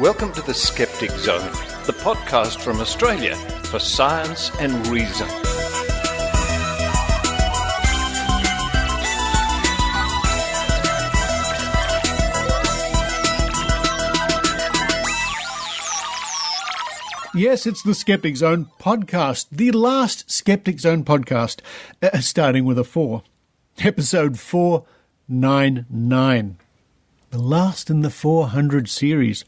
Welcome to the Skeptic Zone, the podcast from Australia for science and reason. Yes, it's the Skeptic Zone podcast, the last Skeptic Zone podcast, starting with a 4. Episode 499. The last in the 400 series.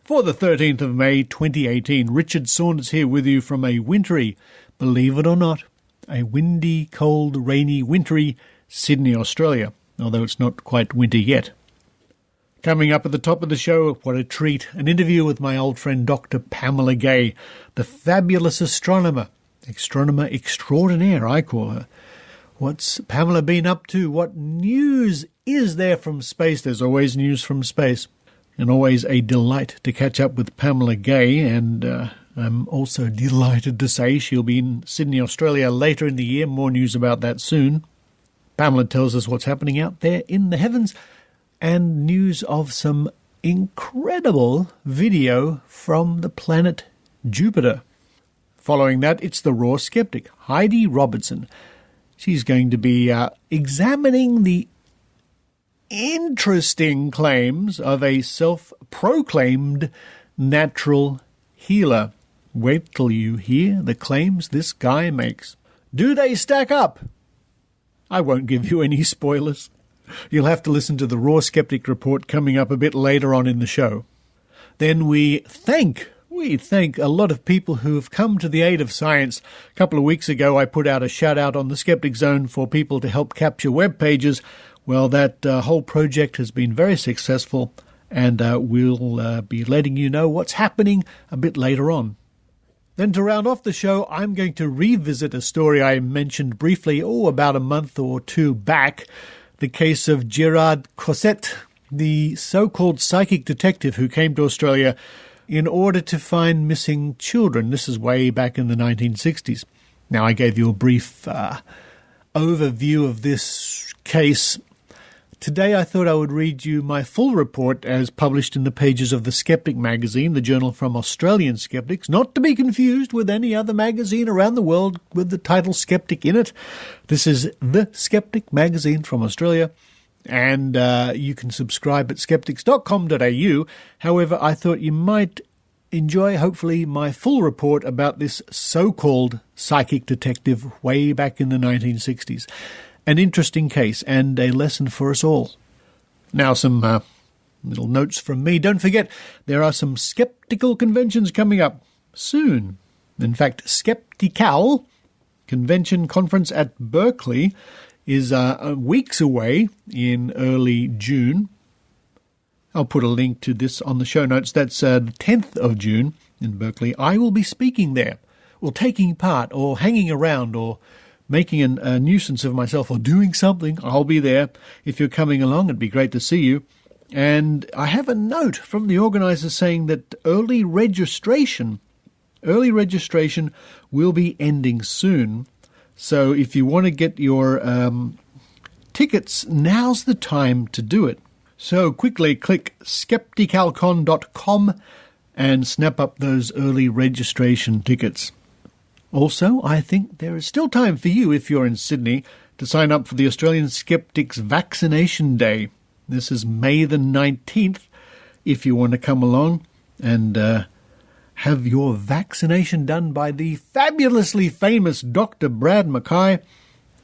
For the 13th of May 2018, Richard Saunders here with you from a wintry, believe it or not, a windy, cold, rainy, wintry Sydney, Australia, although it's not quite winter yet. Coming up at the top of the show, what a treat, an interview with my old friend Dr Pamela Gay, the fabulous astronomer extraordinaire, I call her. What's Pamela been up to? What news is there from space? There's always news from space, and always a delight to catch up with Pamela Gay, and I'm also delighted to say she'll be in Sydney, Australia later in the year. More news about that soon. Pamela tells us what's happening out there in the heavens, and news of some incredible video from the planet Jupiter. Following that, it's the Raw Skeptic, Heidi Robertson. She's going to be examining the interesting claims of a self-proclaimed natural healer. Wait till you hear the claims this guy makes. Do they stack up? I won't give you any spoilers. You'll have to listen to the Raw Skeptic report coming up a bit later on in the show. Then we thank a lot of people who have come to the aid of science. A couple of weeks ago, I put out a shout-out on the Skeptic Zone for people to help capture web pages. Well, that whole project has been very successful, and we'll be letting you know what's happening a bit later on. Then to round off the show, I'm going to revisit a story I mentioned briefly, about a month or two back, the case of Gerard Cosset, the so-called psychic detective who came to Australia in order to find missing children. This is way back in the 1960s. Now, I gave you a brief overview of this case. Today, I thought I would read you my full report as published in the pages of the Skeptic magazine, the journal from Australian skeptics, not to be confused with any other magazine around the world with the title Skeptic in it. This is the Skeptic magazine from Australia, and you can subscribe at skeptics.com.au. However, I thought you might enjoy, hopefully, my full report about this so-called psychic detective way back in the 1960s. An interesting case and a lesson for us all. Now, some little notes from me. Don't forget, there are some skeptical conventions coming up soon. In fact, Skeptical Convention Conference at Berkeley is weeks away in early June. I'll put a link to this on the show notes. That's the 10th of June in Berkeley. I will be speaking there, or taking part, or hanging around, or making a nuisance of myself, or doing something. I'll be there. If you're coming along, it'd be great to see you. And I have a note from the organisers saying that early registration will be ending soon. So if you want to get your tickets, now's the time to do it. So quickly click skepticalcon.com and snap up those early registration tickets. Also, I think there is still time for you, if you're in Sydney, to sign up for the Australian Skeptics Vaccination Day. This is May the 19th, if you want to come along and have your vaccination done by the fabulously famous Dr. Brad Mackay,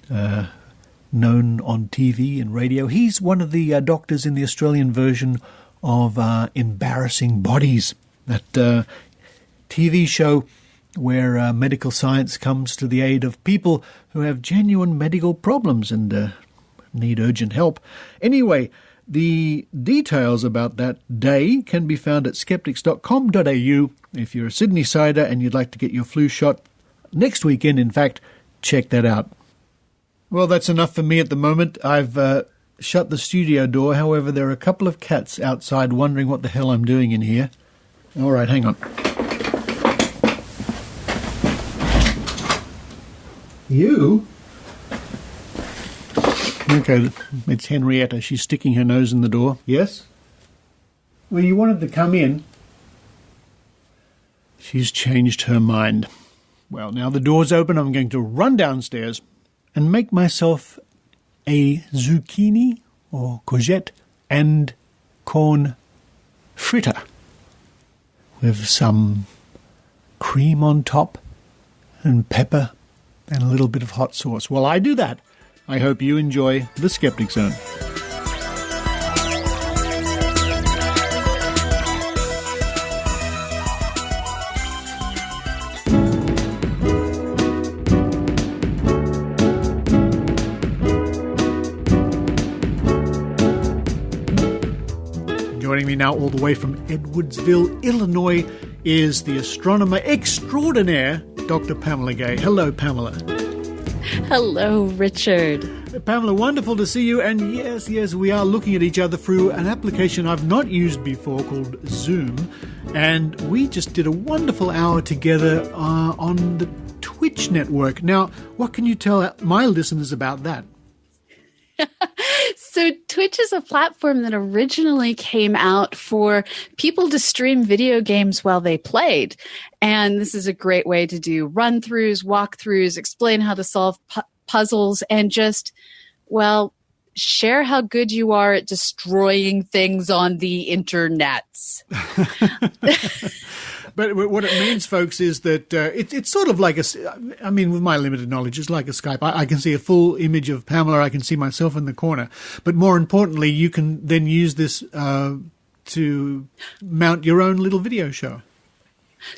known on TV and radio. He's one of the doctors in the Australian version of Embarrassing Bodies, that TV show where medical science comes to the aid of people who have genuine medical problems and need urgent help. Anyway, the details about that day can be found at skeptics.com.au. If you're a Sydney-sider and you'd like to get your flu shot next weekend, in fact, check that out. Well, that's enough for me at the moment. I've shut the studio door. However, there are a couple of cats outside wondering what the hell I'm doing in here. All right, hang on. You? Okay, it's Henrietta. She's sticking her nose in the door. Yes? Well, you wanted to come in. She's changed her mind. Well, now the door's open. I'm going to run downstairs and make myself a zucchini or courgette and corn fritter with some cream on top and pepper and a little bit of hot sauce. While I do that, I hope you enjoy the Skeptic Zone. Joining me now all the way from Edwardsville, Illinois, is the astronomer extraordinaire, Dr. Pamela Gay. Hello, Pamela. Hello, Richard. Pamela, wonderful to see you. And yes, we are looking at each other through an application I've not used before called Zoom. And we just did a wonderful hour together on the Twitch network. Now, what can you tell my listeners about that? So Twitch is a platform that originally came out for people to stream video games while they played. And this is a great way to do run-throughs, walkthroughs, explain how to solve puzzles, and just, well, share how good you are at destroying things on the internets. But what it means, folks, is that it's sort of like with my limited knowledge, it's like a Skype. I can see a full image of Pamela. I can see myself in the corner. But more importantly, you can then use this to mount your own little video show.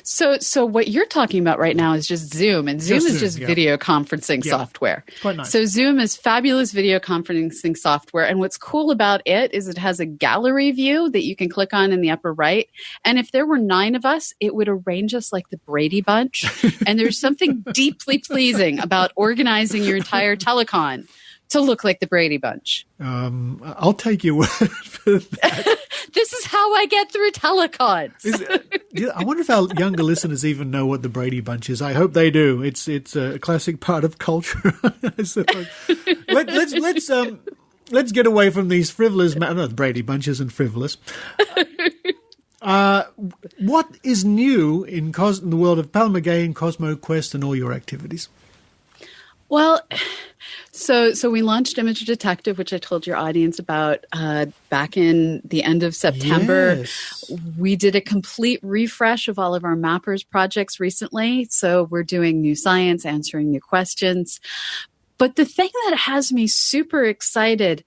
So what you're talking about right now is just Zoom, and Zoom is just video conferencing software. Quite nice. So Zoom is fabulous video conferencing software, and what's cool about it is it has a gallery view that you can click on in the upper right, and if there were 9 of us, it would arrange us like the Brady Bunch, and there's something deeply pleasing about organizing your entire telecon to look like the Brady Bunch. I'll take your word for that. This is how I get through telecons. I wonder if our younger listeners even know what the Brady Bunch is. I hope they do. It's a classic part of culture, I suppose. Let's get away from these frivolous. No, the Brady Bunch isn't frivolous. What is new in the world of Pamela Gay and Cosmo Quest and all your activities? Well, so we launched Image Detective, which I told your audience about back in the end of September. Yes. We did a complete refresh of all of our Mappers projects recently. So we're doing new science, answering new questions. But the thing that has me super excited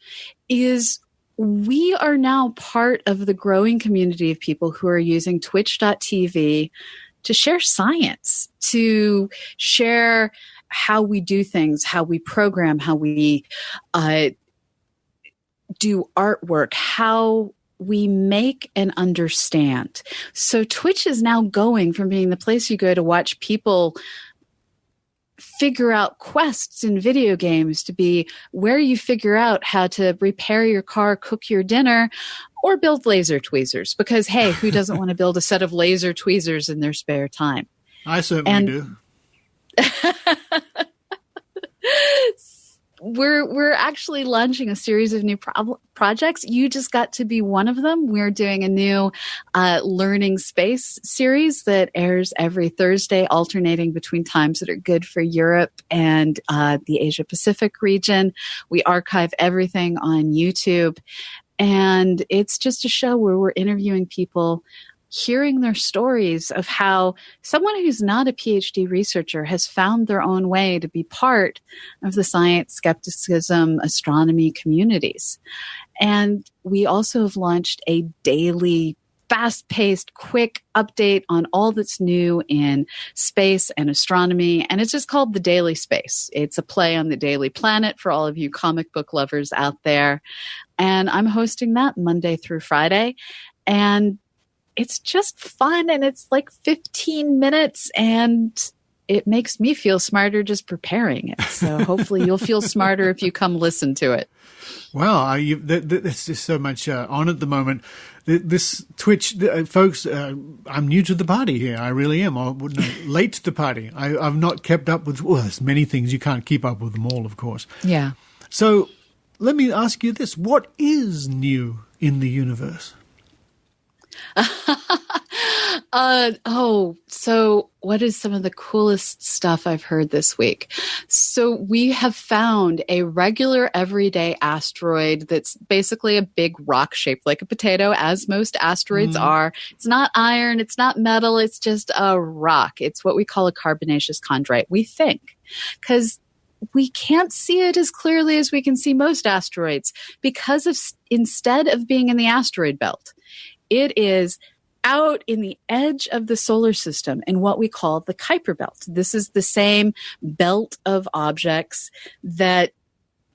is we are now part of the growing community of people who are using twitch.tv to share science, to share how we do things, how we program, how we do artwork, how we make and understand. So Twitch is now going from being the place you go to watch people figure out quests in video games to be where you figure out how to repair your car, cook your dinner, or build laser tweezers. Because, hey, who doesn't want to build a set of laser tweezers in their spare time? I certainly do. We're actually launching a series of new projects. You just got to be one of them. We're doing a new learning space series that airs every Thursday, alternating between times that are good for Europe and the Asia Pacific region. We archive everything on YouTube. And it's just a show where we're interviewing people, hearing their stories of how someone who's not a PhD researcher has found their own way to be part of the science, skepticism, astronomy communities. And we also have launched a daily, fast-paced, quick update on all that's new in space and astronomy. And it's just called The Daily Space. It's a play on the Daily Planet for all of you comic book lovers out there. And I'm hosting that Monday through Friday. And it's just fun, and it's like 15 minutes, and it makes me feel smarter just preparing it. So hopefully you'll feel smarter if you come listen to it. Wow, there's just so much on at the moment. This Twitch, folks, I'm new to the party here. I really am. Late to the party. I've not kept up with, there's many things. You can't keep up with them all, of course. Yeah. So let me ask you this. What is new in the universe? So what is some of the coolest stuff I've heard this week? So we have found a regular everyday asteroid that's basically a big rock shaped like a potato, as most asteroids are. It's not iron, it's not metal, it's just a rock. It's what we call a carbonaceous chondrite, we think, because we can't see it as clearly as we can see most asteroids because of instead of being in the asteroid belt, it is out in the edge of the solar system in what we call the Kuiper belt. This is the same belt of objects that,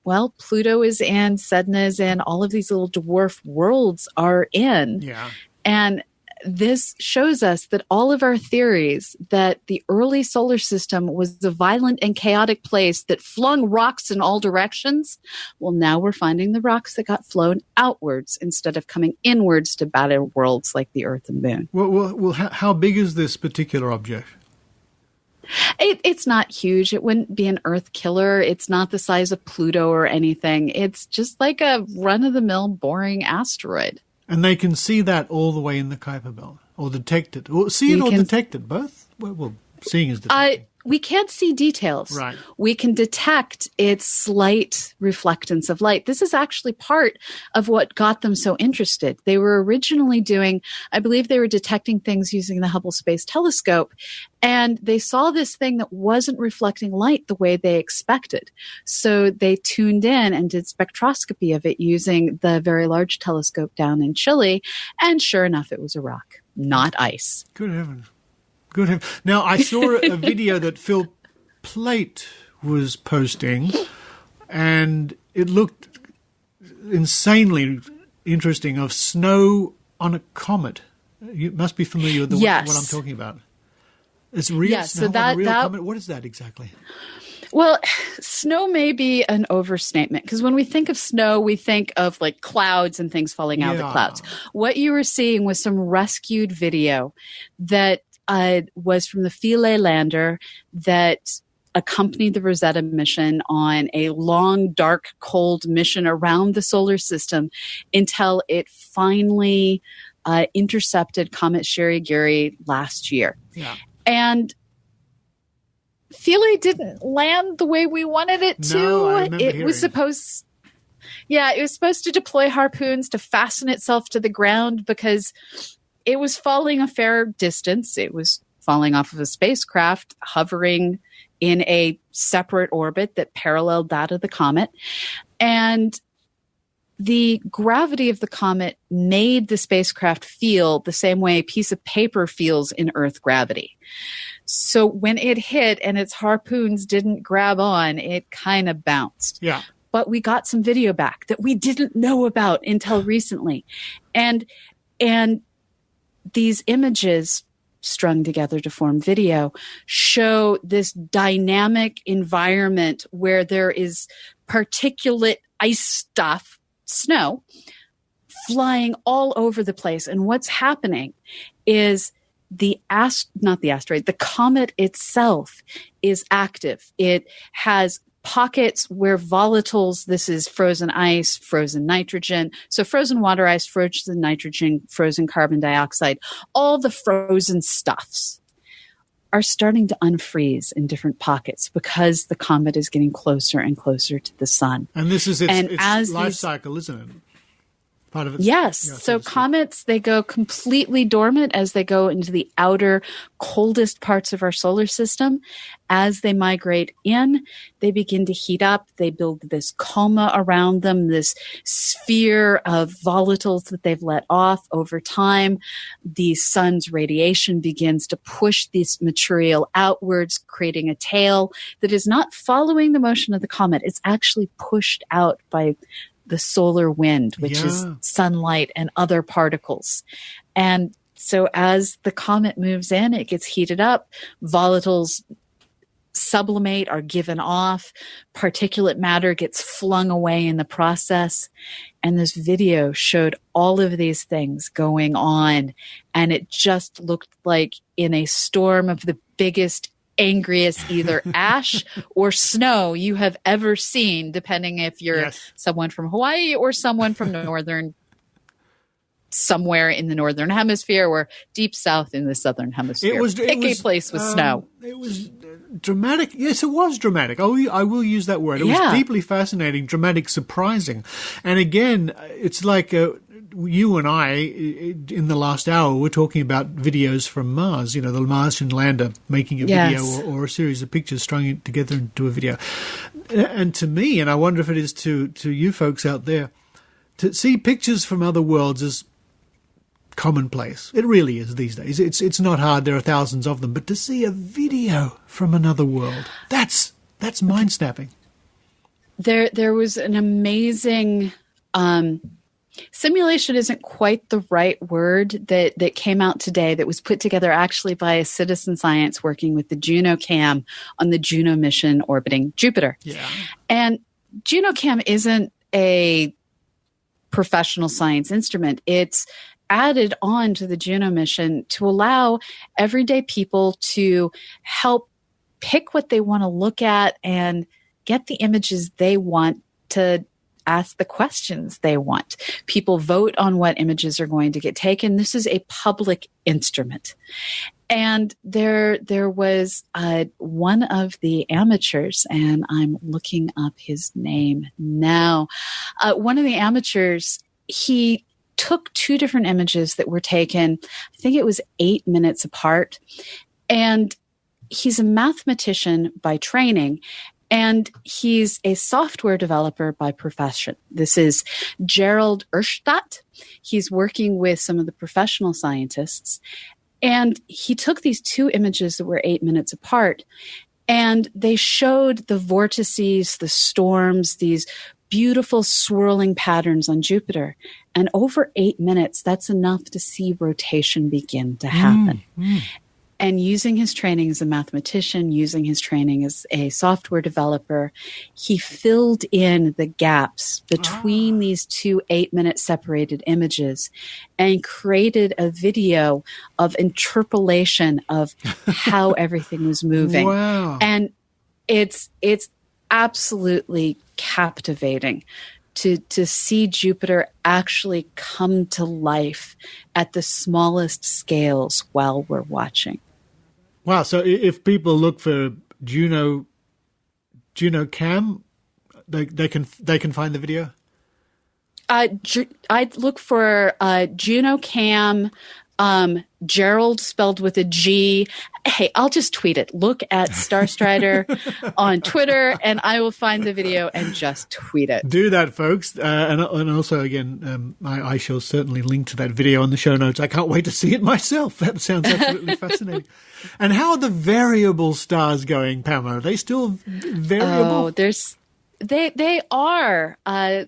well, Pluto is in, Sedna is in, all of these little dwarf worlds are in. Yeah. And this shows us that all of our theories that the early solar system was a violent and chaotic place that flung rocks in all directions, well, now we're finding the rocks that got flown outwards instead of coming inwards to battle worlds like the Earth and Moon. Well, how big is this particular object? It's not huge. It wouldn't be an Earth killer. It's not the size of Pluto or anything. It's just like a run-of-the-mill boring asteroid. And they can see that all the way in the Kuiper belt, or detect it, or see it or detect it, both? Well, seeing is detecting. We can't see details. Right. We can detect its slight reflectance of light. This is actually part of what got them so interested. They were originally doing, I believe they were detecting things using the Hubble Space Telescope, and they saw this thing that wasn't reflecting light the way they expected. So they tuned in and did spectroscopy of it using the Very Large Telescope down in Chile, and sure enough, it was a rock, not ice. Good heavens. Good heavens. Now, I saw a video that Phil Plait was posting, and it looked insanely interesting, of snow on a comet. You must be familiar with what I'm talking about. It's real snow on a real comet. What is that exactly? Well, snow may be an overstatement, because when we think of snow, we think of like clouds and things falling out of the clouds. What you were seeing was some rescued video that was from the Philae lander that accompanied the Rosetta mission on a long, dark, cold mission around the solar system until it finally intercepted Comet Sherry-Gary last year. Yeah. And Philae didn't land the way we wanted it to. No, I remember hearing. It was supposed to deploy harpoons to fasten itself to the ground because it was falling a fair distance. It was falling off of a spacecraft hovering in a separate orbit that paralleled that of the comet. And the gravity of the comet made the spacecraft feel the same way a piece of paper feels in Earth gravity. So when it hit and its harpoons didn't grab on, it kind of bounced. Yeah. But we got some video back that we didn't know about until recently. And these images strung together to form video show this dynamic environment where there is particulate ice stuff, snow, flying all over the place. And what's happening is the comet itself is active. It has pockets where volatiles, this is frozen ice, frozen nitrogen, so frozen water ice, frozen nitrogen, frozen carbon dioxide, all the frozen stuffs are starting to unfreeze in different pockets because the comet is getting closer and closer to the sun. And this is its life cycle, isn't it? Part of it. Yes. So comets, they go completely dormant as they go into the outer, coldest parts of our solar system. As they migrate in, they begin to heat up. They build this coma around them, this sphere of volatiles that they've let off over time. The sun's radiation begins to push this material outwards, creating a tail that is not following the motion of the comet. It's actually pushed out by the solar wind, which is sunlight and other particles. And so as the comet moves in, it gets heated up, volatiles sublimate, are given off, particulate matter gets flung away in the process. And this video showed all of these things going on. And it just looked like in a storm of the biggest, angriest either ash or snow you have ever seen, depending if you're someone from Hawaii or someone from northern somewhere in the northern hemisphere or deep south in the southern hemisphere. Pick a place with snow. It was dramatic. Yes, it was dramatic. I will use that word. It was deeply fascinating, dramatic, surprising. And again, it's like you and I, in the last hour, we're talking about videos from Mars, the Martian lander making a video or a series of pictures, strung it together into a video. And to me, and I wonder if it is to you folks out there, to see pictures from other worlds is commonplace. It really is these days. It's not hard. There are thousands of them. But to see a video from another world, that's mind-snapping. There was an amazing simulation isn't quite the right word that came out today that was put together actually by a citizen science working with the JunoCam on the Juno mission orbiting Jupiter. Yeah. And JunoCam isn't a professional science instrument. It's added on to the Juno mission to allow everyday people to help pick what they want to look at and get the images they want to ask the questions they want. People vote on what images are going to get taken. This is a public instrument. And there was one of the amateurs, and I'm looking up his name now. One of the amateurs, he took two different images that were taken, I think it was 8 minutes apart. And he's a mathematician by training, and he's a software developer by profession. This is Gerald Erstadt. He's working with some of the professional scientists. And he took these two images that were 8 minutes apart, and they showed the vortices, the storms, these beautiful swirling patterns on Jupiter. And over 8 minutes, that's enough to see rotation begin to happen. And using his training as a mathematician, using his training as a software developer, he filled in the gaps between these two 8-minute separated images and created a video of interpolation of how everything was moving. Wow. And it's absolutely captivating to see Jupiter actually come to life at the smallest scales while we're watching. Wow! So if people look for JunoCam, they can find the video. I'd look for JunoCam. Gerald spelled with a G. Hey, I'll just tweet it. Look at Starstrider on Twitter, and I will find the video and just tweet it. Do that, folks. And also, again, I shall certainly link to that video in the show notes. I can't wait to see it myself. That sounds absolutely fascinating. And how are the variable stars going, Pamela? Are they still variable? Oh, They are.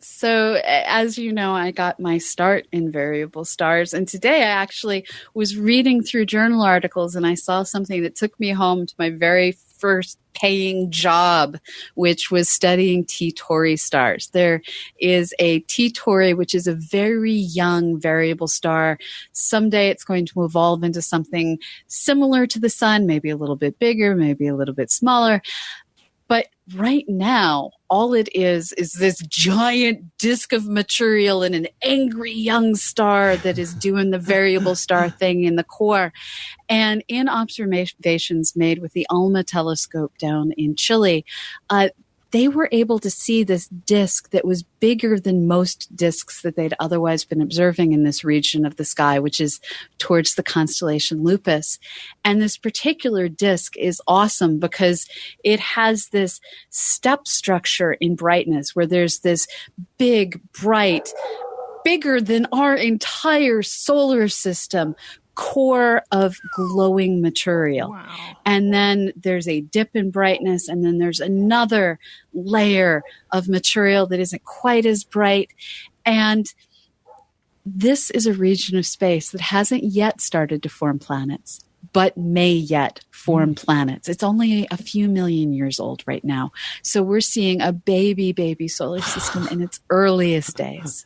So as you know, I got my start in variable stars. And today I actually was reading through journal articles and I saw something that took me home to my very first paying job, which was studying T Tauri stars. There is a T Tauri, which is a very young variable star. Someday it's going to evolve into something similar to the sun, maybe a little bit bigger, maybe a little bit smaller. But right now, all it is this giant disk of material in an angry young star that is doing the variable star thing in the core. And in observations made with the ALMA telescope down in Chile, they were able to see this disk that was bigger than most disks that they'd otherwise been observing in this region of the sky, which is towards the constellation Lupus. And this particular disk is awesome because it has this step structure in brightness where there's this big, bright, bigger than our entire solar system core of glowing material. Wow. And then there's a dip in brightness, and then there's another layer of material that isn't quite as bright. And this is a region of space that hasn't yet started to form planets, but may yet form planets. It's only a few million years old right now. So we're seeing a baby solar system in its earliest days.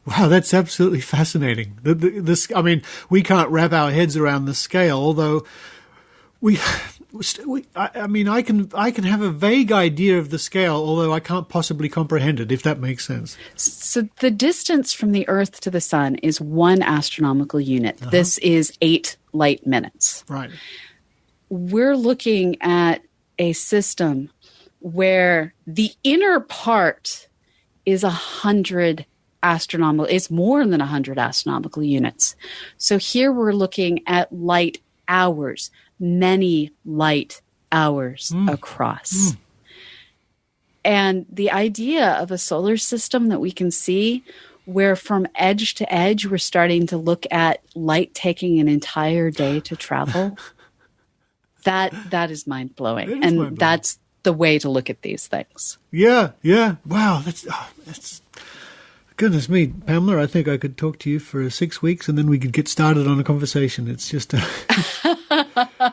Wow, that's absolutely fascinating. This, I mean, we can't wrap our heads around the scale, although we I mean, I can have a vague idea of the scale, although I can't possibly comprehend it, if that makes sense. So the distance from the Earth to the Sun is 1 astronomical unit. This is 8 light minutes. Right. We're looking at a system where the inner part is 100 astronomical. It's more than 100 astronomical units. So here we're looking at light hours, many light hours across. And the idea of a solar system that we can see where from edge to edge we're starting to look at light taking an entire day to travel, that is mind-blowing. And that's the way to look at these things. Yeah. Wow, that's goodness me, Pamela, I think I could talk to you for 6 weeks and then we could get started on a conversation. It's just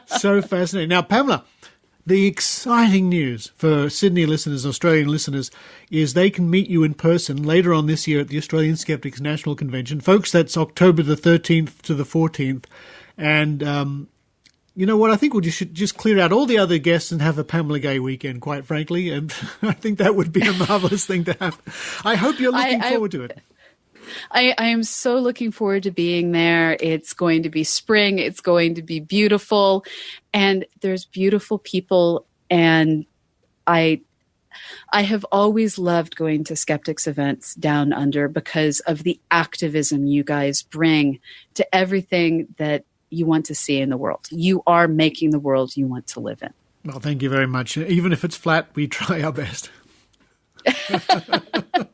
so fascinating. Now, Pamela, the exciting news for Sydney listeners, Australian listeners, is they can meet you in person later on this year at the Australian Skeptics National Convention. Folks, that's October the 13th to the 14th. And you know what? I think we should just clear out all the other guests and have a Pamela Gay weekend, quite frankly. And I think that would be a marvelous thing to have. I hope you're looking forward to it. I am so looking forward to being there. It's going to be spring. It's going to be beautiful. And there's beautiful people. And I have always loved going to skeptics events down under because of the activism you guys bring to everything that you want to see in the world. You are making the world you want to live in. Well, thank you very much. Even if it's flat, we try our best.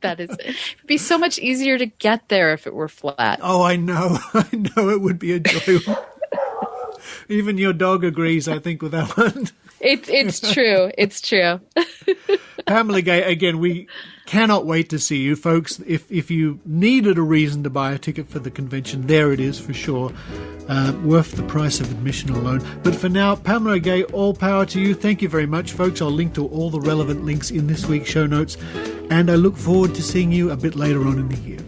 That is, it'd be so much easier to get there if it were flat. Oh, I know. I know it would be a joy. Even your dog agrees, I think, with that one. It's true. It's true. Pamela Gay, again, we cannot wait to see you, folks. If you needed a reason to buy a ticket for the convention, there it is for sure. Worth the price of admission alone. But for now, Pamela Gay, all power to you. Thank you very much, folks. I'll link to all the relevant links in this week's show notes. And I look forward to seeing you a bit later on in the year.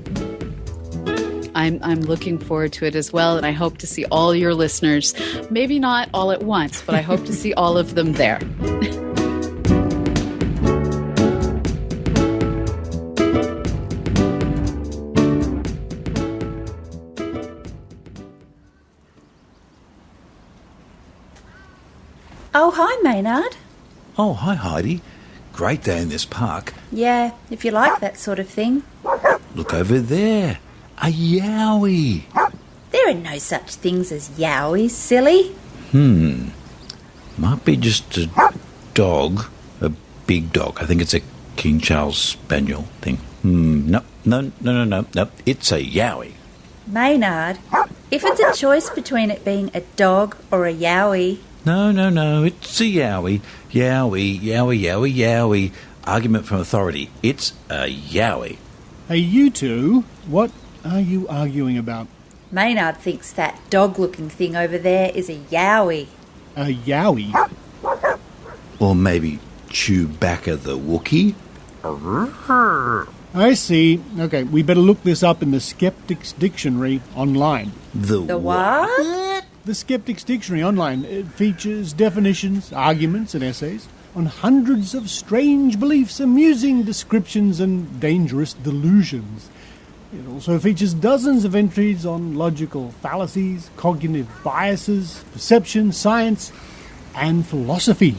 I'm looking forward to it as well, and I hope to see all your listeners. Maybe not all at once, but I hope to see all of them there. Oh, hi, Maynard. Oh, hi, Heidi. Great day in this park. Yeah, if you like that sort of thing. Look over there. A yowie. There are no such things as yowies, silly. Might be just a dog. A big dog. I think it's a King Charles Spaniel thing. No. It's a yowie. Maynard, if it's a choice between it being a dog or a yowie... No. It's a yowie. Yowie. Argument from authority. It's a yowie. Hey, you two, what are you arguing about? Maynard thinks that dog-looking thing over there is a yowie. A yowie? Or maybe Chewbacca the Wookiee? I see. Okay, we better look this up in the Skeptic's Dictionary online. The what? The Skeptic's Dictionary online. It features definitions, arguments, and essays on hundreds of strange beliefs, amusing descriptions, and dangerous delusions. It also features dozens of entries on logical fallacies, cognitive biases, perception, science, and philosophy.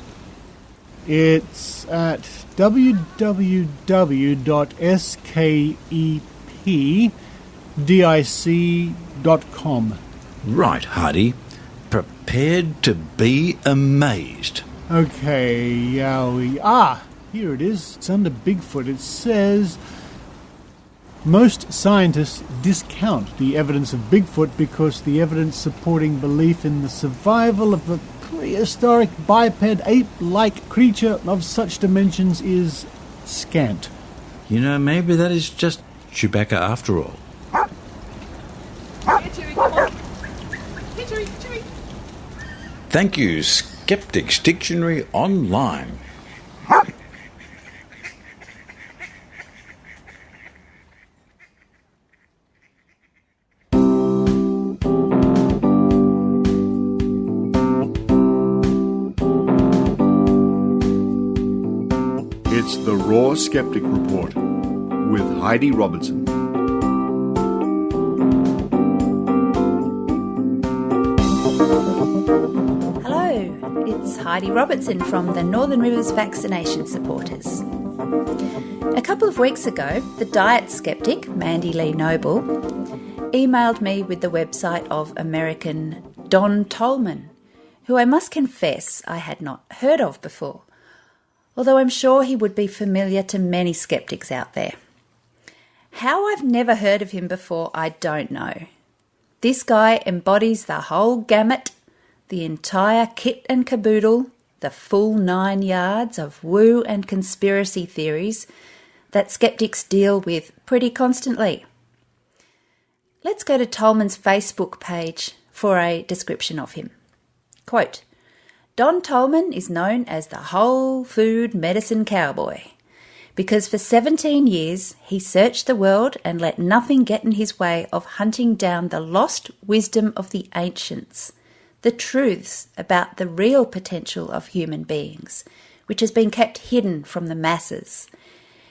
It's at www.skepdic.com. Right, Heidi. Prepared to be amazed. Okay, yowie. Here it is. It's under Bigfoot. It says... Most scientists discount the evidence of Bigfoot because the evidence supporting belief in the survival of a prehistoric biped ape-like creature of such dimensions is scant. You know, maybe that is just Chewbacca after all. Here, Chewie, come on. Here, Chewie. Thank you, Skeptic's Dictionary Online. Raw Skeptic Report with Heidi Robertson. Hello, it's Heidi Robertson from the Northern Rivers Vaccination Supporters. A couple of weeks ago, the diet skeptic, Mandy Lee Noble, emailed me with the website of American Don Tolman, who I must confess I had not heard of before, although I'm sure he would be familiar to many skeptics out there. How I've never heard of him before, I don't know. This guy embodies the whole gamut, the entire kit and caboodle, the full 9 yards of woo and conspiracy theories that skeptics deal with pretty constantly. Let's go to Tolman's Facebook page for a description of him. Quote, Don Tolman is known as the whole food medicine cowboy because for 17 years he searched the world and let nothing get in his way of hunting down the lost wisdom of the ancients, the truths about the real potential of human beings, which has been kept hidden from the masses.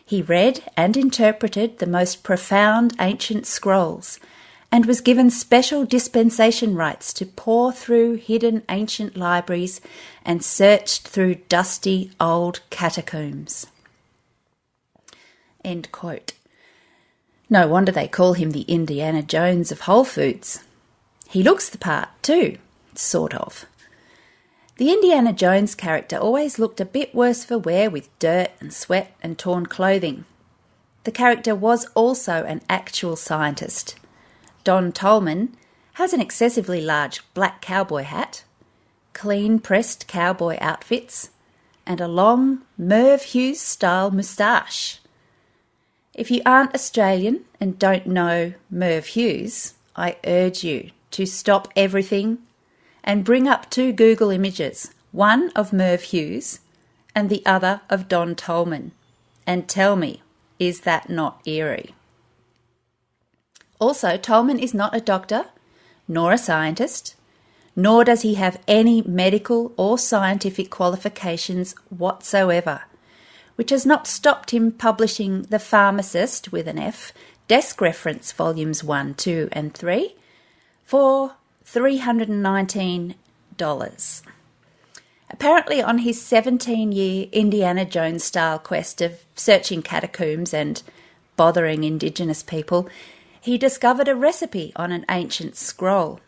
He read and interpreted the most profound ancient scrolls and was given special dispensation rights to pore through hidden ancient libraries and searched through dusty old catacombs. End quote. No wonder they call him the Indiana Jones of Whole Foods. He looks the part too, sort of. The Indiana Jones character always looked a bit worse for wear with dirt and sweat and torn clothing. The character was also an actual scientist. Don Tolman has an excessively large black cowboy hat, clean-pressed cowboy outfits, and a long Merv Hughes-style moustache. If you aren't Australian and don't know Merv Hughes, I urge you to stop everything and bring up 2 Google images, one of Merv Hughes and the other of Don Tolman, and tell me, is that not eerie? Also, Tolman is not a doctor, nor a scientist, nor does he have any medical or scientific qualifications whatsoever, which has not stopped him publishing The Pharmacist, with an F, Desk Reference Volumes 1, 2 and 3 for $319. Apparently on his 17-year Indiana Jones-style quest of searching catacombs and bothering Indigenous people, he discovered a recipe on an ancient scroll.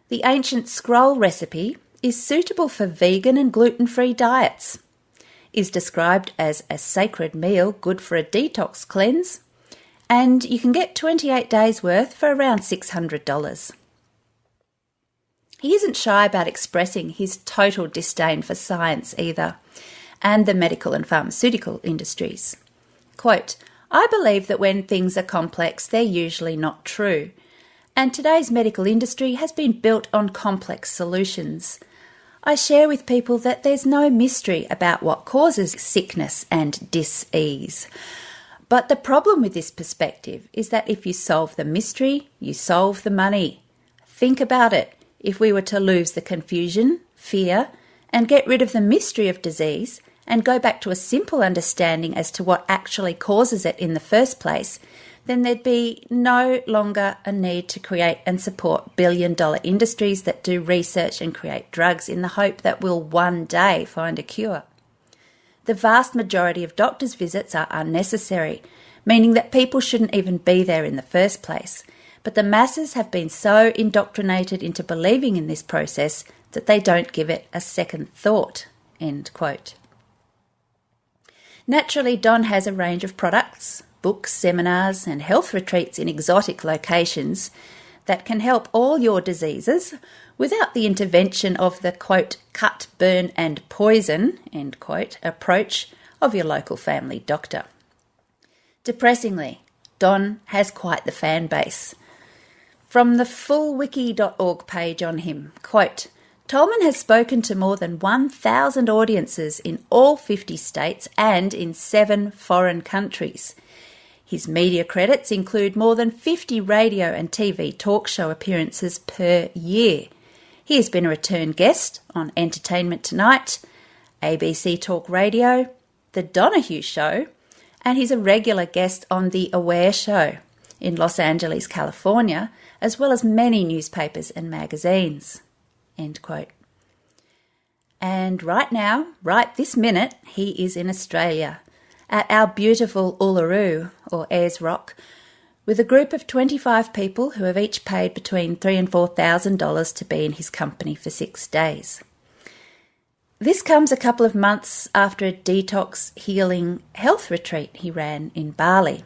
The ancient scroll recipe is suitable for vegan and gluten-free diets, is described as a sacred meal good for a detox cleanse, and you can get 28 days' worth for around $600. He isn't shy about expressing his total disdain for science either, and the medical and pharmaceutical industries. Quote, I believe that when things are complex, they're usually not true, and today's medical industry has been built on complex solutions. I share with people that there's no mystery about what causes sickness and dis-ease. But the problem with this perspective is that if you solve the mystery, you solve the money. Think about it. If we were to lose the confusion, fear, and get rid of the mystery of disease, and go back to a simple understanding as to what actually causes it in the first place, then there'd be no longer a need to create and support billion-dollar industries that do research and create drugs in the hope that we'll one day find a cure. The vast majority of doctors' visits are unnecessary, meaning that people shouldn't even be there in the first place. But the masses have been so indoctrinated into believing in this process that they don't give it a second thought. End quote. Naturally, Don has a range of products, books, seminars and health retreats in exotic locations that can help all your diseases without the intervention of the, quote, cut, burn and poison, end quote, approach of your local family doctor. Depressingly, Don has quite the fan base. From the fullwiki.org page on him, quote, Tolman has spoken to more than 1,000 audiences in all 50 states and in 7 foreign countries. His media credits include more than 50 radio and TV talk show appearances per year. He has been a return guest on Entertainment Tonight, ABC Talk Radio, The Donahue Show, and he's a regular guest on The Aware Show in Los Angeles, California, as well as many newspapers and magazines." End quote. And right now, right this minute, he is in Australia at our beautiful Uluru, or Ayers Rock, with a group of 25 people who have each paid between $3,000 and $4,000 to be in his company for 6 days. This comes a couple of months after a detox healing health retreat he ran in Bali.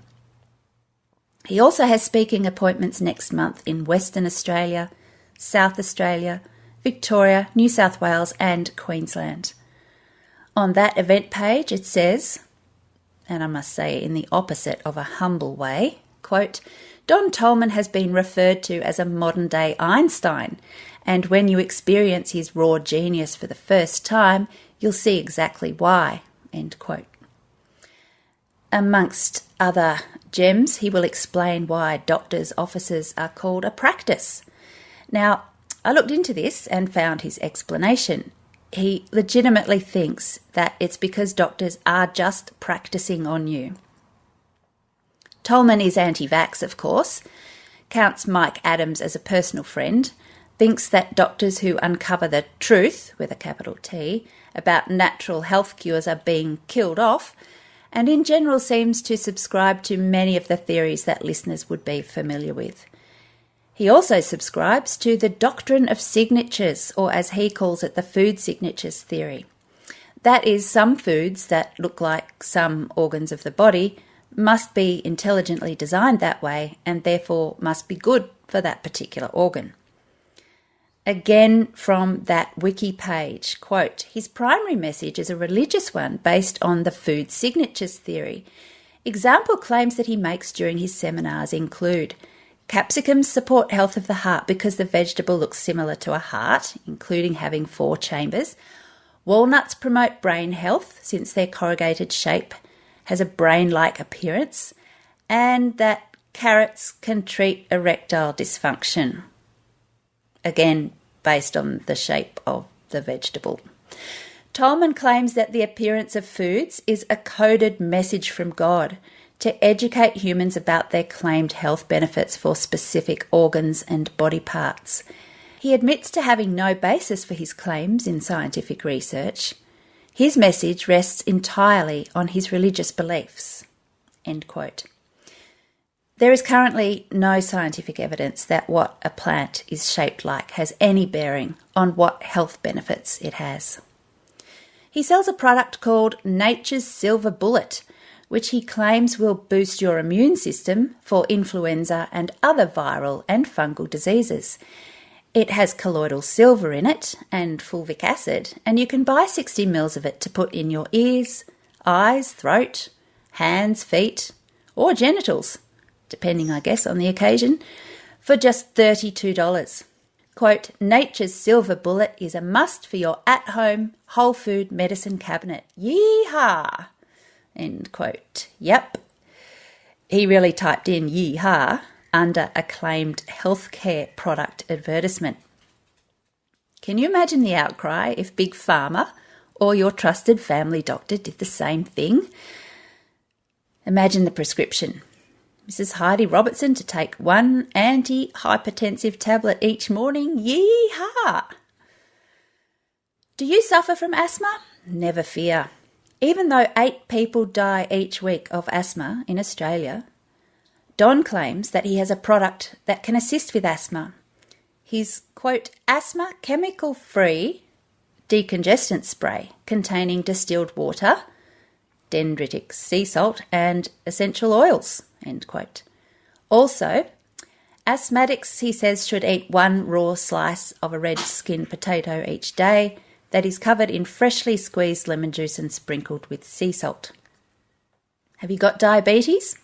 He also has speaking appointments next month in Western Australia, South Australia, Victoria, New South Wales and Queensland. On that event page it says, and I must say in the opposite of a humble way, quote, "Don Tolman has been referred to as a modern-day Einstein, and when you experience his raw genius for the first time, you'll see exactly why." End quote. Amongst other gems, he will explain why doctors' offices are called a practice. Now, I looked into this and found his explanation. He legitimately thinks that it's because doctors are just practicing on you. Tolman is anti-vax, of course, counts Mike Adams as a personal friend, thinks that doctors who uncover the truth, with a capital T, about natural health cures are being killed off, and in general seems to subscribe to many of the theories that listeners would be familiar with. He also subscribes to the doctrine of signatures, or as he calls it, the food signatures theory. That is, some foods that look like some organs of the body must be intelligently designed that way and therefore must be good for that particular organ. Again from that wiki page, quote, "His primary message is a religious one based on the food signatures theory. Example claims that he makes during his seminars include: capsicums support health of the heart because the vegetable looks similar to a heart, including having 4 chambers. Walnuts promote brain health since their corrugated shape has a brain-like appearance, and that carrots can treat erectile dysfunction." Again, based on the shape of the vegetable. Tolman claims that the appearance of foods is a coded message from God to educate humans about their claimed health benefits for specific organs and body parts. He admits to having no basis for his claims in scientific research. His message rests entirely on his religious beliefs. End quote. There is currently no scientific evidence that what a plant is shaped like has any bearing on what health benefits it has. He sells a product called Nature's Silver Bullet, which he claims will boost your immune system for influenza and other viral and fungal diseases. It has colloidal silver in it and fulvic acid, and you can buy 60 ml of it to put in your ears, eyes, throat, hands, feet, or genitals, depending, I guess, on the occasion, for just $32. Quote, "Nature's Silver Bullet is a must for your at-home whole food medicine cabinet. Yee-haw!" End quote. Yep. He really typed in yee-haw under a claimed healthcare product advertisement. Can you imagine the outcry if Big Pharma or your trusted family doctor did the same thing? Imagine the prescription. Mrs. Heidi Robertson to take 1 anti-hypertensive tablet each morning. Yee-haw! Do you suffer from asthma? Never fear. Even though 8 people die each week of asthma in Australia, Don claims that he has a product that can assist with asthma. His, quote, "asthma chemical-free decongestant spray containing distilled water, dendritic sea salt and essential oils," end quote. Also, asthmatics, he says, should eat 1 raw slice of a red skin potato each day that is covered in freshly squeezed lemon juice and sprinkled with sea salt. Have you got diabetes?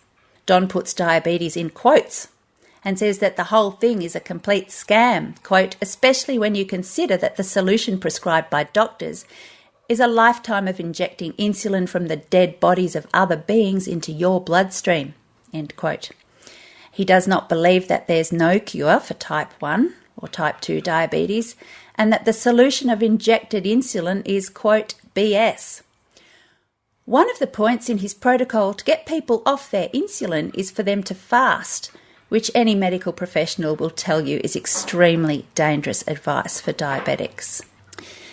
Don puts diabetes in quotes and says that the whole thing is a complete scam, quote, "especially when you consider that the solution prescribed by doctors is a lifetime of injecting insulin from the dead bodies of other beings into your bloodstream," end quote. He does not believe that there's no cure for type 1 or type 2 diabetes and that the solution of injected insulin is, quote, "BS." One of the points in his protocol to get people off their insulin is for them to fast, which any medical professional will tell you is extremely dangerous advice for diabetics.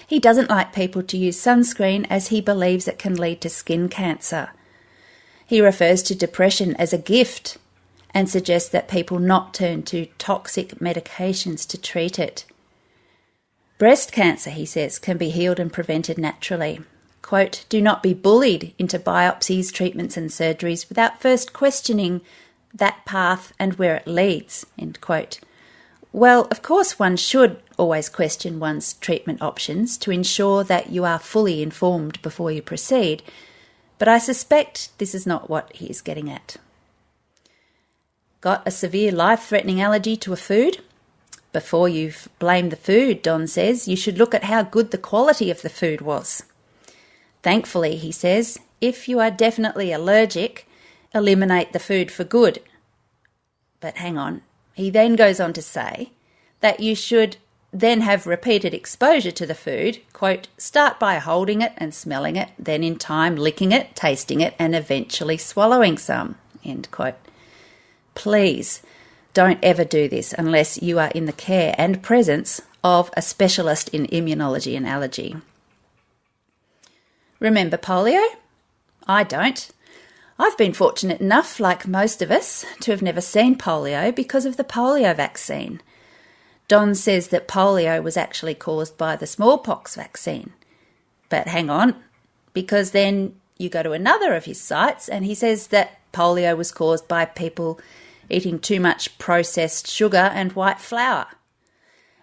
He doesn't like people to use sunscreen as he believes it can lead to skin cancer. He refers to depression as a gift and suggests that people not turn to toxic medications to treat it. Breast cancer, he says, can be healed and prevented naturally. Quote, do not be bullied into biopsies, treatments and surgeries without first questioning that path and where it leads, end quote. Well, of course one should always question one's treatment options to ensure that you are fully informed before you proceed, but I suspect this is not what he is getting at. Got a severe life-threatening allergy to a food? Before you blame the food, Don says, you should look at how good the quality of the food was. Thankfully, he says, if you are definitely allergic, eliminate the food for good. But hang on, he then goes on to say that you should then have repeated exposure to the food, quote, start by holding it and smelling it, then in time licking it, tasting it, and eventually swallowing some, end quote. Please don't ever do this unless you are in the care and presence of a specialist in immunology and allergy. Remember polio? I don't. I've been fortunate enough, like most of us, to have never seen polio because of the polio vaccine. Don says that polio was actually caused by the smallpox vaccine. But hang on, because then you go to another of his sites and he says that polio was caused by people eating too much processed sugar and white flour.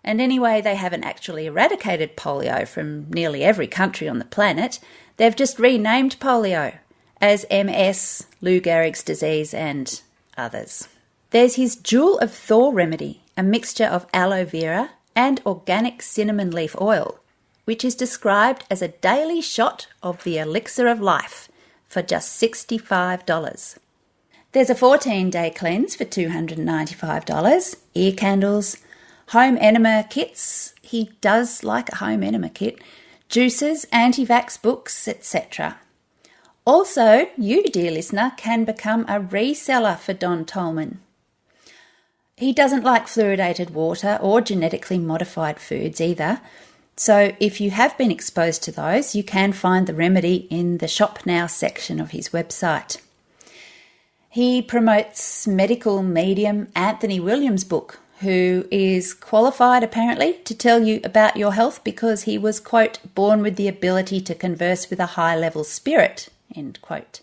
And anyway, they haven't actually eradicated polio from nearly every country on the planet. They've just renamed polio as MS, Lou Gehrig's disease and others. There's his Jewel of Thor remedy, a mixture of aloe vera and organic cinnamon leaf oil, which is described as a daily shot of the elixir of life for just $65. There's a 14-day cleanse for $295, ear candles, home enema kits. He does like a home enema kit, juices, anti-vax books, etc. Also, you, dear listener, can become a reseller for Don Tolman. He doesn't like fluoridated water or genetically modified foods either. So if you have been exposed to those, you can find the remedy in the Shop Now section of his website. He promotes medical medium Anthony Williams' book, who is qualified apparently to tell you about your health because he was, quote, born with the ability to converse with a high-level spirit, end quote.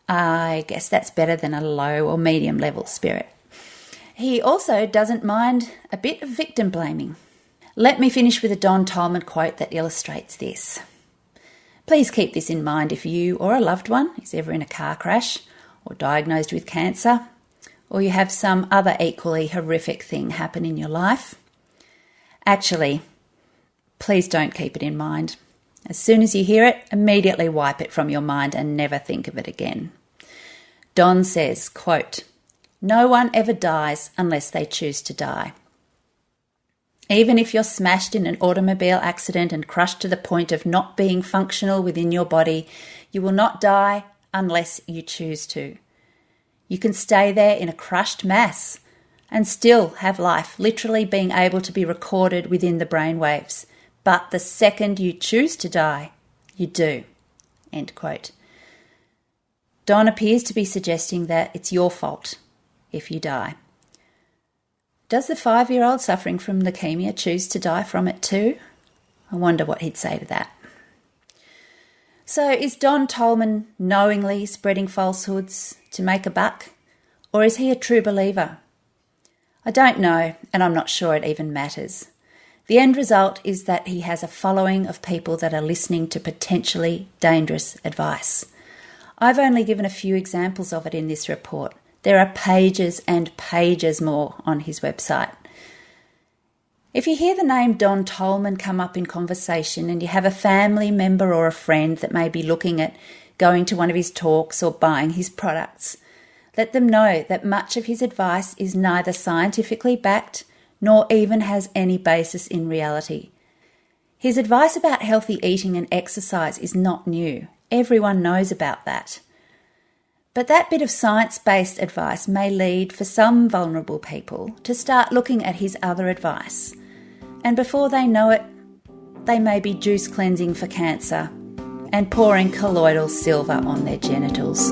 I guess that's better than a low or medium-level spirit. He also doesn't mind a bit of victim blaming. Let me finish with a Don Tolman quote that illustrates this. Please keep this in mind if you or a loved one is ever in a car crash or diagnosed with cancer, or you have some other equally horrific thing happen in your life. Actually, please don't keep it in mind. As soon as you hear it, immediately wipe it from your mind and never think of it again. Don says, quote, no one ever dies unless they choose to die. Even if you're smashed in an automobile accident and crushed to the point of not being functional within your body, you will not die unless you choose to. You can stay there in a crushed mass and still have life literally being able to be recorded within the brainwaves. But the second you choose to die, you do. End quote. Don appears to be suggesting that it's your fault if you die. Does the 5-year-old suffering from leukemia choose to die from it too? I wonder what he'd say to that. So is Don Tolman knowingly spreading falsehoods to make a buck? Or is he a true believer? I don't know, and I'm not sure it even matters. The end result is that he has a following of people that are listening to potentially dangerous advice. I've only given a few examples of it in this report. There are pages and pages more on his website. If you hear the name Don Tolman come up in conversation and you have a family member or a friend that may be looking at going to one of his talks or buying his products, let them know that much of his advice is neither scientifically backed nor even has any basis in reality. His advice about healthy eating and exercise is not new, Everyone knows about that. But that bit of science-based advice may lead for some vulnerable people to start looking at his other advice. And before they know it, they may be juice cleansing for cancer and pouring colloidal silver on their genitals.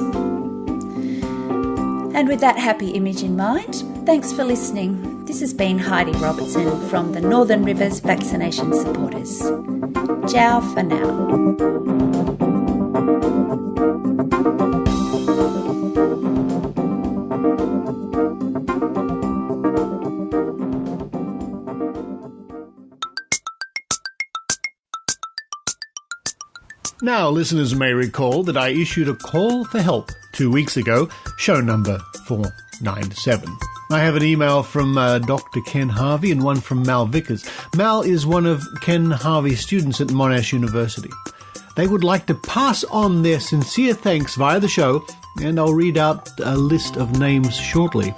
And with that happy image in mind, thanks for listening. This has been Heidi Robertson from the Northern Rivers Vaccination Supporters. Ciao for now. Now, listeners may recall that I issued a call for help 2 weeks ago, show number 497. I have an email from Dr. Ken Harvey and one from Mal Vickers. Mal is one of Ken Harvey's students at Monash University. They would like to pass on their sincere thanks via the show, and I'll read out a list of names shortly.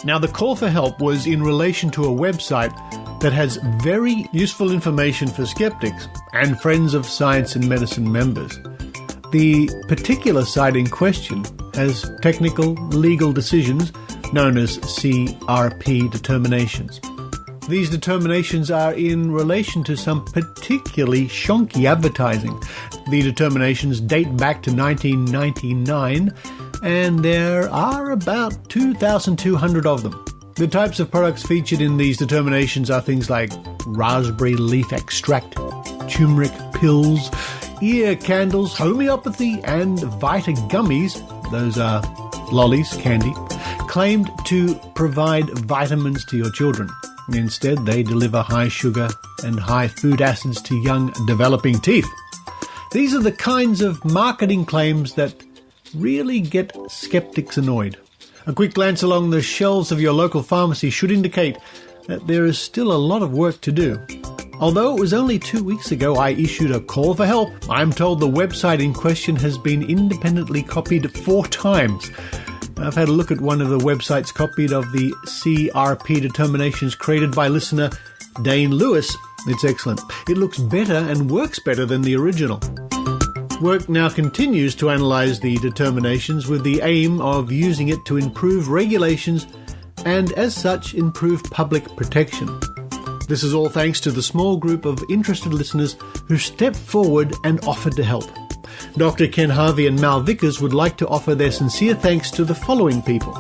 Now, the call for help was in relation to a website that has very useful information for skeptics and friends of science and medicine members. The particular site in question has technical legal decisions known as CRP determinations. These determinations are in relation to some particularly shonky advertising. The determinations date back to 1999, and there are about 2,200 of them. The types of products featured in these determinations are things like raspberry leaf extract, turmeric pills, ear candles, homeopathy, and Vita gummies, those are lollies, candy, claimed to provide vitamins to your children. Instead, they deliver high sugar and high food acids to young developing teeth. These are the kinds of marketing claims that really get skeptics annoyed. A quick glance along the shelves of your local pharmacy should indicate that there is still a lot of work to do. Although it was only 2 weeks ago I issued a call for help, I'm told the website in question has been independently copied 4 times. I've had a look at one of the websites copied of the CRP determinations created by listener Dane Lewis. It's excellent. It looks better and works better than the original. Work now continues to analyse the determinations with the aim of using it to improve regulations and, as such, improve public protection. This is all thanks to the small group of interested listeners who stepped forward and offered to help. Dr. Ken Harvey and Mal Vickers would like to offer their sincere thanks to the following people: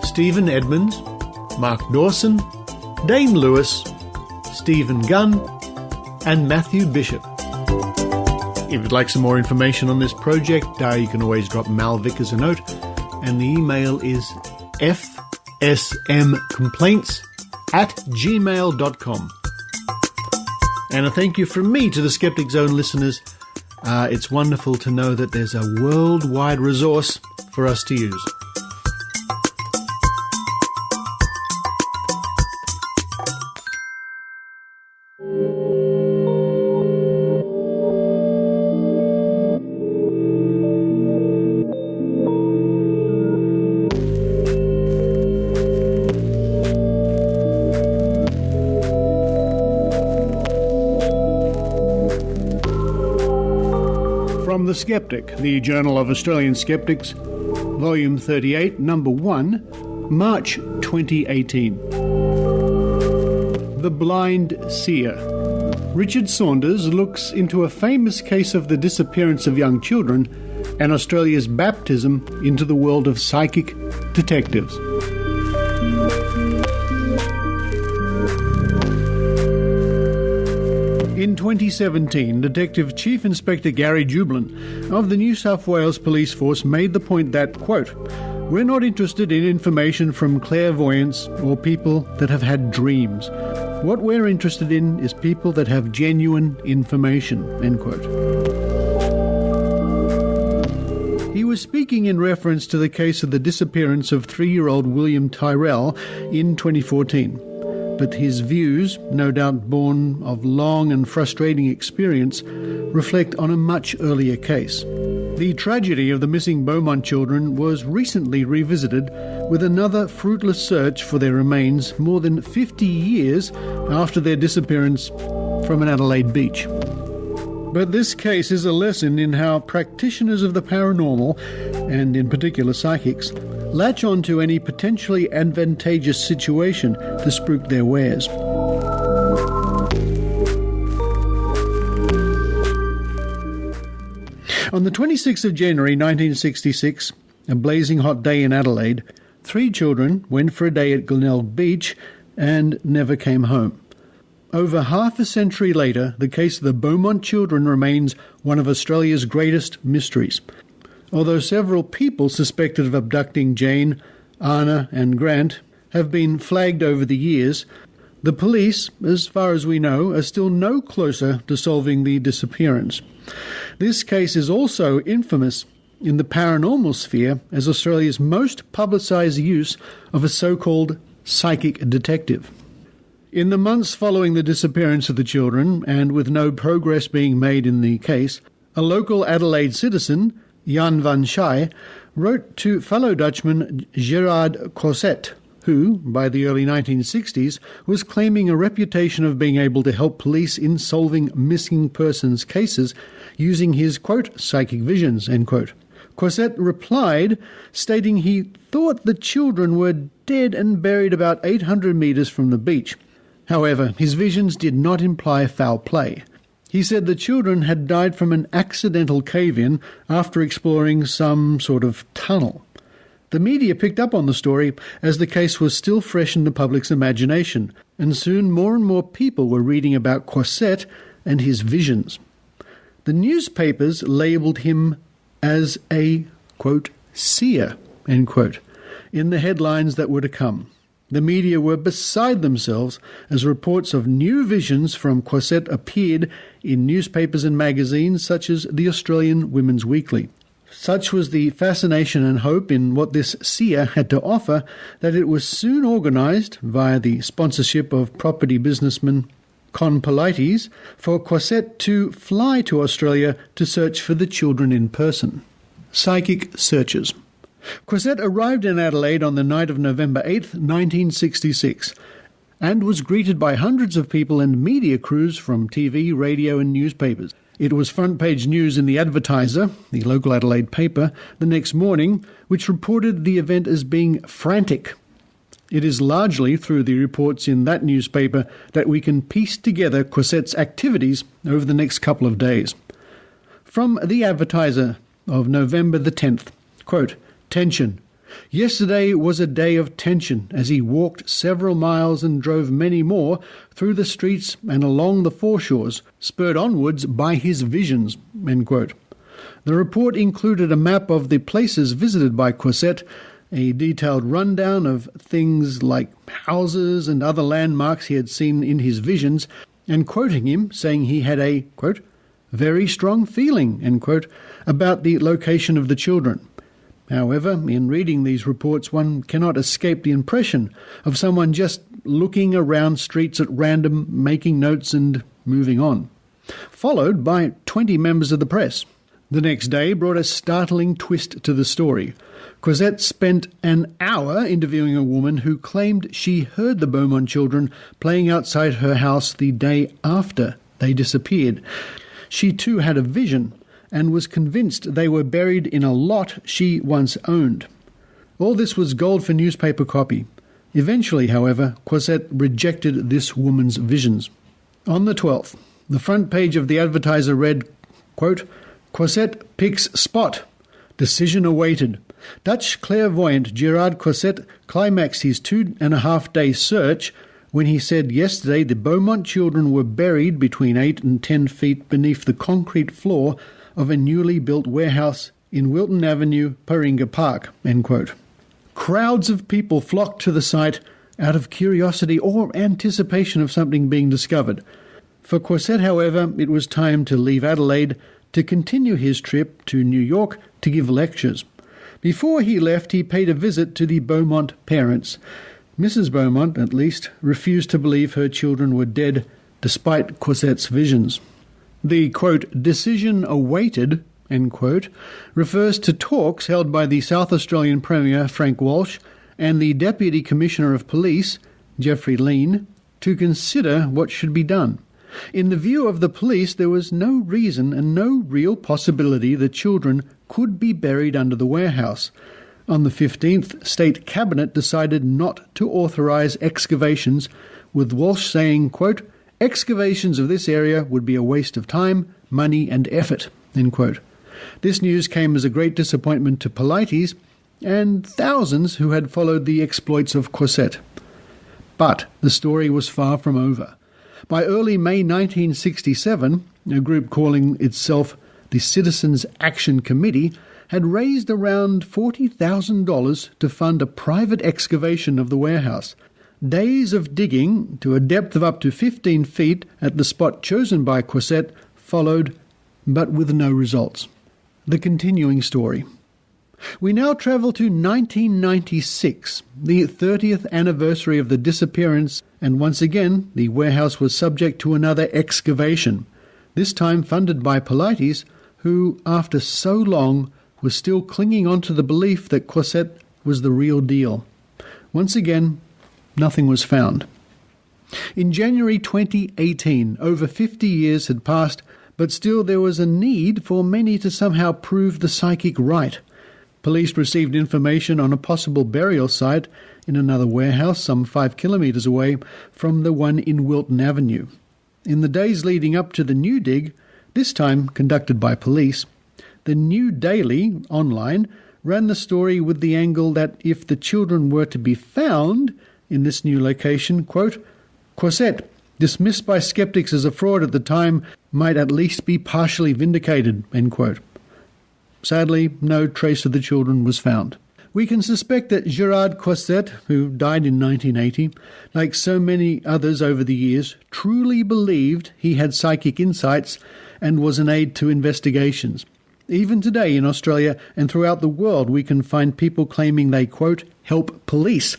Stephen Edmonds, Mark Dawson, Dane Lewis, Stephen Gunn, and Matthew Bishop. If you'd like some more information on this project, you can always drop Mal Vickers a note, and the email is fsmcomplaints@gmail.com. And a thank you from me to the Skeptic Zone listeners. It's wonderful to know that there's a worldwide resource for us to use. From The Skeptic, the Journal of Australian Skeptics, Volume 38, Number 1, March 2018. The Blind Seer. Richard Saunders looks into a famous case of the disappearance of young children and Australia's baptism into the world of psychic detectives. In 2017, Detective Chief Inspector Gary Jublin of the New South Wales Police Force made the point that, quote, "We're not interested in information from clairvoyants or people that have had dreams. What we're interested in is people that have genuine information," end quote. He was speaking in reference to the case of the disappearance of 3-year-old William Tyrrell in 2014. But his views, no doubt born of long and frustrating experience, reflect on a much earlier case. The tragedy of the missing Beaumont children was recently revisited with another fruitless search for their remains more than 50 years after their disappearance from an Adelaide beach. But this case is a lesson in how practitioners of the paranormal, and in particular psychics, latch onto any potentially advantageous situation to spook their wares. On the 26th of January 1966, a blazing hot day in Adelaide, 3 children went for a day at Glenelg Beach and never came home. Over half a century later, the case of the Beaumont children remains one of Australia's greatest mysteries. Although several people suspected of abducting Jane, Anna and Grant have been flagged over the years, the police, as far as we know, are still no closer to solving the disappearance. This case is also infamous in the paranormal sphere as Australia's most publicised use of a so-called psychic detective. In the months following the disappearance of the children, and with no progress being made in the case, a local Adelaide citizen, Jan van Schie, wrote to fellow Dutchman Gerard Cossette, who, by the early 1960s, was claiming a reputation of being able to help police in solving missing persons cases using his, quote, psychic visions, end quote. Cossette replied, stating he thought the children were dead and buried about 800 metres from the beach. However, his visions did not imply foul play. He said the children had died from an accidental cave-in after exploring some sort of tunnel. The media picked up on the story as the case was still fresh in the public's imagination, and soon more and more people were reading about Cossette and his visions. The newspapers labelled him as a, quote, seer, end quote, in the headlines that were to come. The media were beside themselves as reports of new visions from Cossette appeared in newspapers and magazines such as the Australian Women's Weekly. Such was the fascination and hope in what this seer had to offer that it was soon organised, via the sponsorship of property businessman Con Polites, for Cossette to fly to Australia to search for the children in person. Psychic searches. Cossette arrived in Adelaide on the night of November 8, 1966, and was greeted by hundreds of people and media crews from TV, radio and newspapers. It was front-page news in the Advertiser, the local Adelaide paper, the next morning, which reported the event as being frantic. It is largely through the reports in that newspaper that we can piece together Cossette's activities over the next couple of days. From the Advertiser of November the 10th, quote, tension. Yesterday was a day of tension as he walked several miles and drove many more through the streets and along the foreshores, spurred onwards by his visions, end quote. The report included a map of the places visited by Cossette, a detailed rundown of things like houses and other landmarks he had seen in his visions, and quoting him, saying he had a, quote, very strong feeling, end quote, about the location of the children. However, in reading these reports, one cannot escape the impression of someone just looking around streets at random, making notes and moving on, followed by 20 members of the press. The next day brought a startling twist to the story. Cossette spent an hour interviewing a woman who claimed she heard the Beaumont children playing outside her house the day after they disappeared. She too had a vision and was convinced they were buried in a lot she once owned. All this was gold for newspaper copy. Eventually, however, Cossette rejected this woman's visions. On the 12th, the front page of the Advertiser read, quote, Cossette picks spot. Decision awaited. Dutch clairvoyant Gerard Cossette climaxed his 2.5-day search when he said yesterday the Beaumont children were buried between 8 and 10 feet beneath the concrete floor of a newly built warehouse in Wilton Avenue, Paringa Park, end quote. Crowds of people flocked to the site out of curiosity or anticipation of something being discovered. For Cossette, however, it was time to leave Adelaide to continue his trip to New York to give lectures. Before he left, he paid a visit to the Beaumont parents. Mrs. Beaumont, at least, refused to believe her children were dead, despite Cossette's visions. The, quote, decision awaited, end quote, refers to talks held by the South Australian Premier Frank Walsh and the Deputy Commissioner of Police, Geoffrey Lean, to consider what should be done. In the view of the police, there was no reason and no real possibility the children could be buried under the warehouse. On the 15th, State Cabinet decided not to authorise excavations, with Walsh saying, quote, "Excavations of this area would be a waste of time, money and effort," end quote. This news came as a great disappointment to Polites and thousands who had followed the exploits of Quasset. But the story was far from over. By early May 1967, a group calling itself the Citizens Action Committee had raised around $40,000 to fund a private excavation of the warehouse. Days of digging to a depth of up to 15 feet at the spot chosen by Quasset followed, but with no results. The continuing story. We now travel to 1996, the 30th anniversary of the disappearance, and once again the warehouse was subject to another excavation, this time funded by Polites, who, after so long, was still clinging on to the belief that Quasset was the real deal. Once again, nothing was found. In January 2018, over 50 years had passed, but still there was a need for many to somehow prove the psychic right. Police received information on a possible burial site in another warehouse some 5 kilometres away from the one in Wilton Avenue. In the days leading up to the new dig, this time conducted by police, the New Daily, online, ran the story with the angle that if the children were to be found in this new location, quote, "Quasset, dismissed by skeptics as a fraud at the time, might at least be partially vindicated," end quote. Sadly, no trace of the children was found. We can suspect that Gerard Quasset, who died in 1980, like so many others over the years, truly believed he had psychic insights and was an aid to investigations. Even today in Australia and throughout the world, we can find people claiming they, quote, "help police,"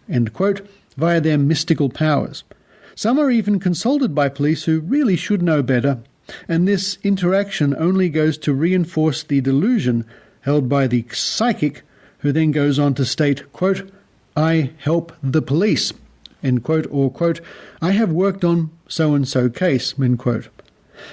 end quote, via their mystical powers. Some are even consulted by police who really should know better, and this interaction only goes to reinforce the delusion held by the psychic, who then goes on to state, quote, "I help the police," end quote, or, quote, "I have worked on so-and-so case," end quote.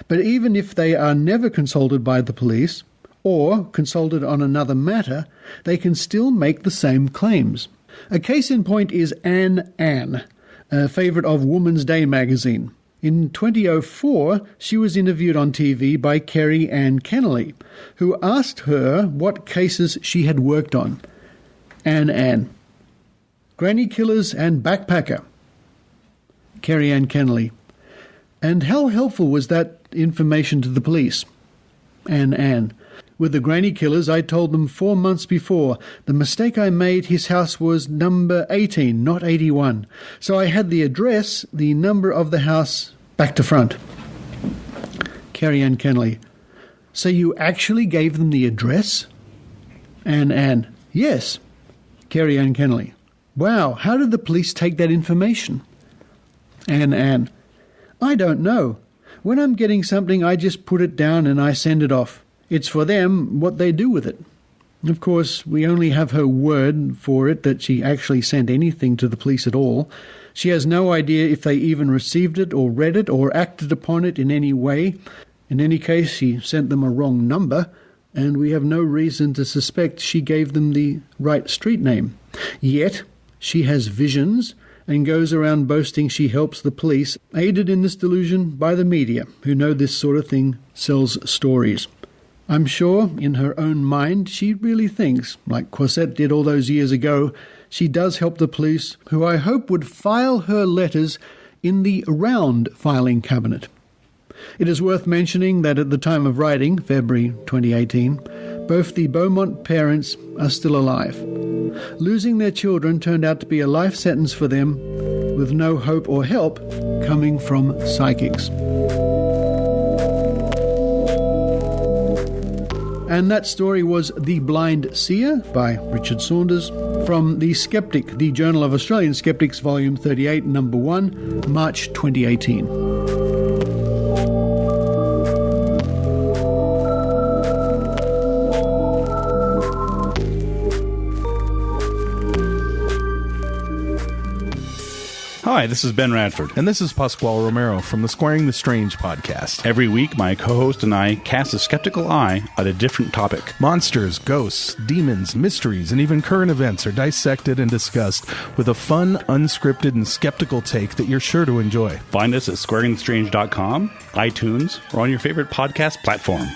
But even if they are never consulted by the police, or consulted on another matter, they can still make the same claims. A case in point is Anne, a favourite of Woman's Day magazine. In 2004, she was interviewed on TV by Kerry Ann Kennelly, who asked her what cases she had worked on. Anne. Granny killers and backpacker. Kerry Ann Kennelly. And how helpful was that information to the police? Anne. With the granny killers, I told them 4 months before. The mistake I made, his house was number 18, not 81. So I had the address, the number of the house, back to front. Kerry Ann Kennelly. So you actually gave them the address? Anne. Yes. Kerry Ann Kennelly. Wow, how did the police take that information? Anne. I don't know. When I'm getting something, I just put it down and I send it off. It's for them what they do with it. Of course, we only have her word for it that she actually sent anything to the police at all. She has no idea if they even received it or read it or acted upon it in any way. In any case, she sent them a wrong number, and we have no reason to suspect she gave them the right street name. Yet, she has visions and goes around boasting she helps the police, aided in this delusion by the media, who know this sort of thing sells stories. I'm sure, in her own mind, she really thinks, like Quasset did all those years ago, she does help the police, who I hope would file her letters in the round filing cabinet. It is worth mentioning that at the time of writing, February 2018, both the Beaumont parents are still alive. Losing their children turned out to be a life sentence for them, with no hope or help coming from psychics. And that story was The Blind Seer by Richard Saunders from The Skeptic, the Journal of Australian Skeptics, Volume 38, Number 1, March 2018. Hi, this is Ben Radford. And this is Pasquale Romero from the Squaring the Strange podcast. Every week, my co-host and I cast a skeptical eye at a different topic. Monsters, ghosts, demons, mysteries, and even current events are dissected and discussed with a fun, unscripted, and skeptical take that you're sure to enjoy. Find us at squaringthestrange.com, iTunes, or on your favorite podcast platform.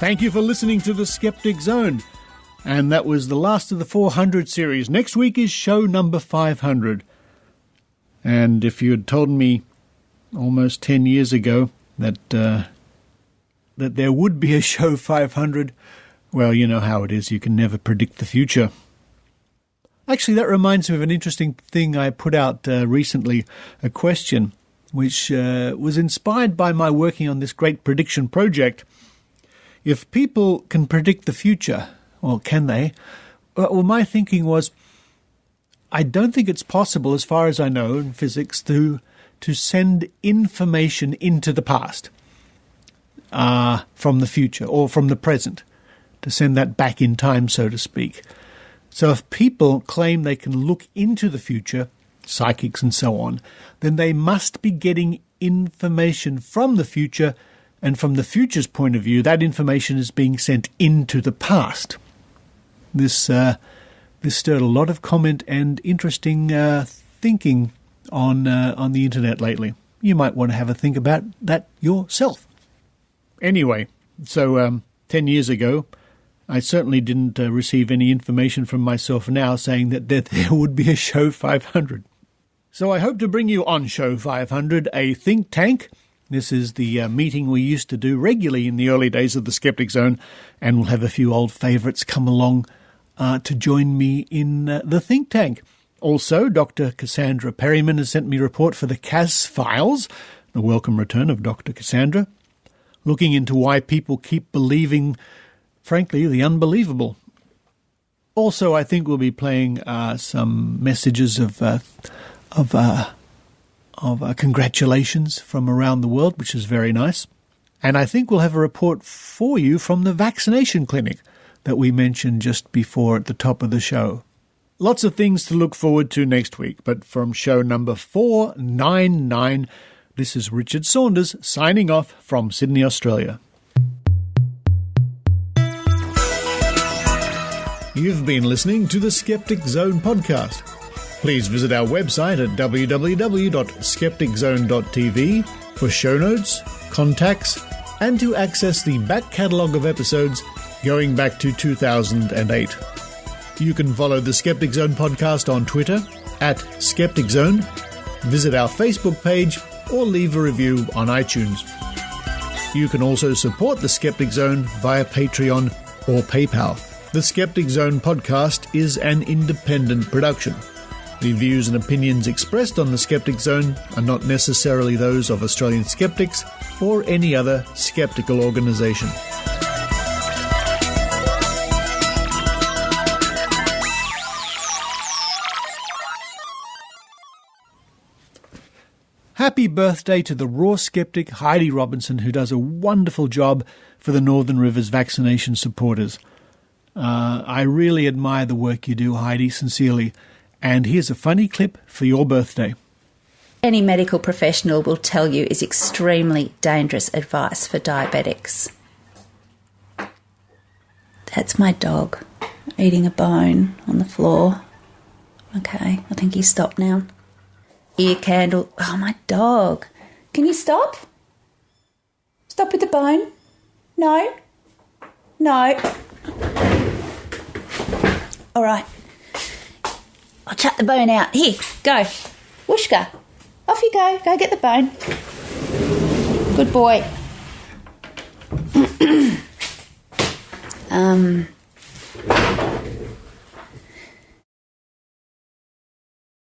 Thank you for listening to the Skeptic Zone. And that was the last of the 400 series. Next week is show number 500. And if you had told me almost 10 years ago that there would be a show 500, well, you know how it is. You can never predict the future. Actually, that reminds me of an interesting thing I put out recently, a question which was inspired by my working on this great prediction project. If people can predict the future, or can they? Well, my thinking was, I don't think it's possible, as far as I know in physics, to send information into the past from the future or from the present, to send that back in time, so to speak. So if people claim they can look into the future, psychics and so on, then they must be getting information from the future. And from the future's point of view, that information is being sent into the past. This stirred a lot of comment and interesting thinking on the internet lately. You might want to have a think about that yourself. Anyway, so 10 years ago, I certainly didn't receive any information from myself now saying that there would be a show 500. So I hope to bring you on show 500 a think tank. This is the meeting we used to do regularly in the early days of the Skeptic Zone, and we'll have a few old favourites come along to join me in the think tank. Also, Dr. Cassandra Perryman has sent me a report for the Cas Files, the welcome return of Dr. Cassandra, looking into why people keep believing, frankly, the unbelievable. Also, I think we'll be playing some messages of congratulations from around the world, which is very nice. And I think we'll have a report for you from the vaccination clinic that we mentioned just before at the top of the show. Lots of things to look forward to next week, but from show number 499, this is Richard Saunders signing off from Sydney, Australia. You've been listening to the Skeptic Zone podcast. Please visit our website at www.skepticzone.tv for show notes, contacts, and to access the back catalogue of episodes going back to 2008. You can follow the Skeptic Zone podcast on Twitter at Skeptic Zone, visit our Facebook page, or leave a review on iTunes. You can also support the Skeptic Zone via Patreon or PayPal. The Skeptic Zone podcast is an independent production. The views and opinions expressed on the Skeptic Zone are not necessarily those of Australian skeptics or any other skeptical organisation. Happy birthday to the raw skeptic Heidi Robertson, who does a wonderful job for the Northern Rivers vaccination supporters. I really admire the work you do, Heidi, sincerely. And here's a funny clip for your birthday. Any medical professional will tell you is extremely dangerous advice for diabetics. That's my dog eating a bone on the floor. Okay, I think he's stopped now. Ear candle. Oh, my dog. Can you stop? Stop with the bone? No? No. All right. I'll chuck the bone out. Here, go. Whooshka. Off you go. Go get the bone. Good boy.